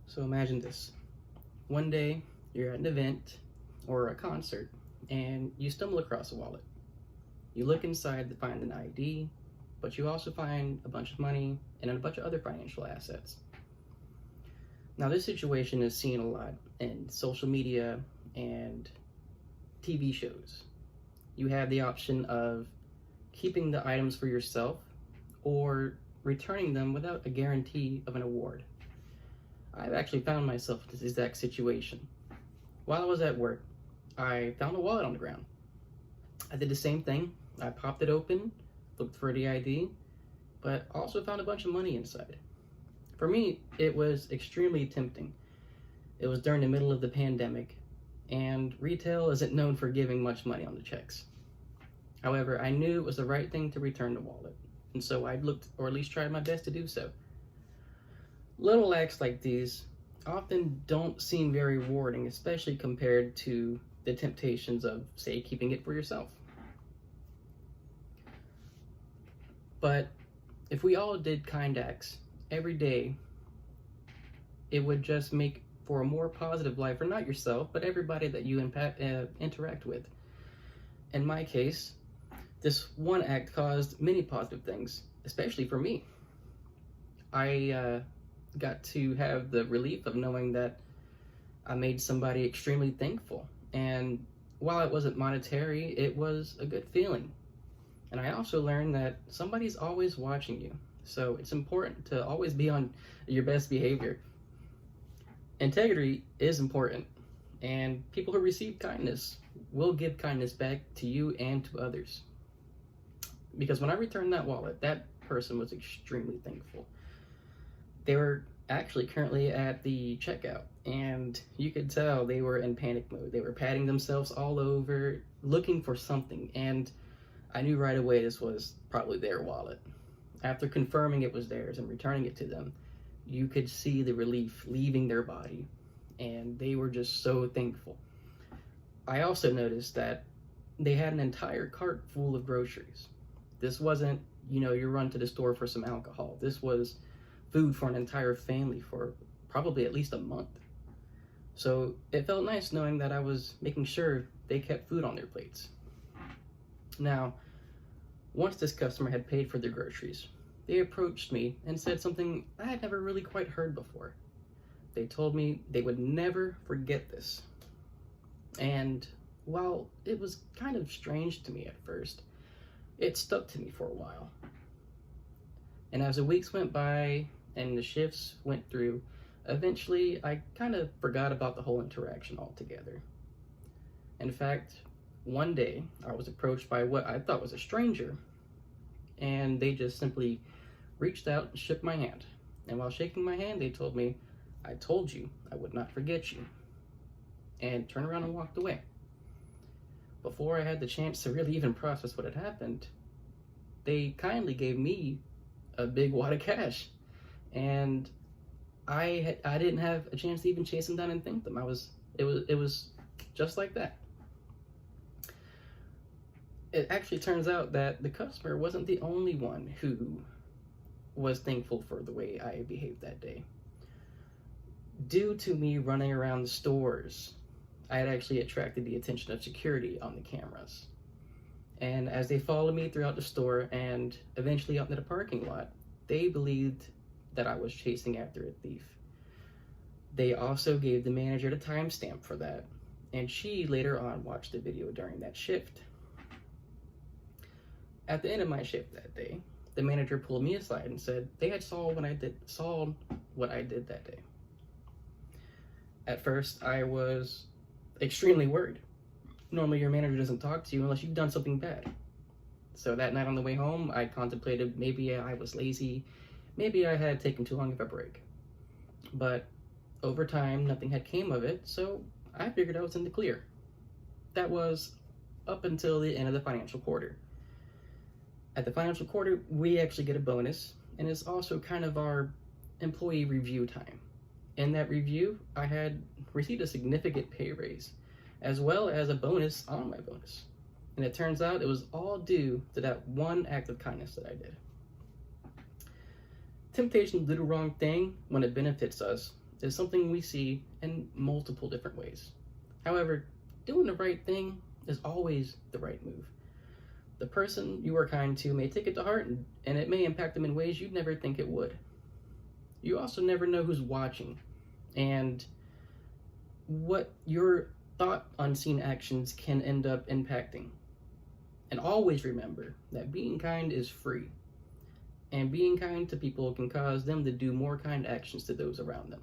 So imagine this. One day, you're at an event or a concert and you stumble across a wallet. You look inside to find an ID, but you also find a bunch of money and a bunch of other financial assets. Now, this situation is seen a lot in social media and TV shows. You have the option of keeping the items for yourself or returning them without a guarantee of an award. I've actually found myself in this exact situation. While I was at work, I found a wallet on the ground. I did the same thing. I popped it open, looked for the ID, but also found a bunch of money inside. For me, it was extremely tempting. It was during the middle of the pandemic, and retail isn't known for giving much money on the checks. However, I knew it was the right thing to return the wallet, and so I looked, or at least tried my best to do so. Little acts like these often don't seem very rewarding, especially compared to the temptations of, say, keeping it for yourself. But if we all did kind acts every day, it would just make for a more positive life for not yourself, but everybody that you interact with. In my case, this one act caused many positive things, especially for me. I got to have the relief of knowing that I made somebody extremely thankful. And while it wasn't monetary, it was a good feeling. And I also learned that somebody's always watching you. So it's important to always be on your best behavior. Integrity is important. And people who receive kindness will give kindness back to you and to others. Because when I returned that wallet, that person was extremely thankful. They were actually currently at the checkout, and you could tell they were in panic mode. They were patting themselves all over, looking for something, and I knew right away this was probably their wallet. After confirming it was theirs and returning it to them, you could see the relief leaving their body, and they were just so thankful. I also noticed that they had an entire cart full of groceries. This wasn't, you run to the store for some alcohol. This was food for an entire family for probably at least a month. So it felt nice knowing that I was making sure they kept food on their plates. Now, once this customer had paid for their groceries, they approached me and said something I had never really quite heard before. They told me they would never forget this. And while it was kind of strange to me at first, it stuck to me for a while. And as the weeks went by and the shifts went through, eventually I kind of forgot about the whole interaction altogether. In fact, one day I was approached by what I thought was a stranger, and they just simply reached out and shook my hand. And while shaking my hand, they told me, "I told you I would not forget you," and turned around and walked away. Before I had the chance to really even process what had happened, they kindly gave me a big wad of cash, and I didn't have a chance to even chase them down and thank them. It was just like that. It actually turns out that the customer wasn't the only one who was thankful for the way I behaved that day. Due to me running around the stores, I had actually attracted the attention of security on the cameras. And as they followed me throughout the store and eventually out into the parking lot, they believed that I was chasing after a thief. They also gave the manager the timestamp for that, and she later on watched the video during that shift. At the end of my shift that day, the manager pulled me aside and said they had saw what I did that day. At first, I was extremely worried. Normally, your manager doesn't talk to you unless you've done something bad. So that night on the way home, I contemplated maybe I was lazy, maybe I had taken too long of a break. But over time, nothing had came of it, so I figured I was in the clear. That was up until the end of the financial quarter. At the financial quarter, we actually get a bonus, and it's also kind of our employee review time. In that review, I had received a significant pay raise, as well as a bonus on my bonus. And it turns out it was all due to that one act of kindness that I did. Temptation to do the wrong thing when it benefits us is something we see in multiple different ways. However, doing the right thing is always the right move. The person you are kind to may take it to heart, and it may impact them in ways you'd never think it would. You also never know who's watching and what your thought unseen actions can end up impacting. And always remember that being kind is free, and being kind to people can cause them to do more kind actions to those around them.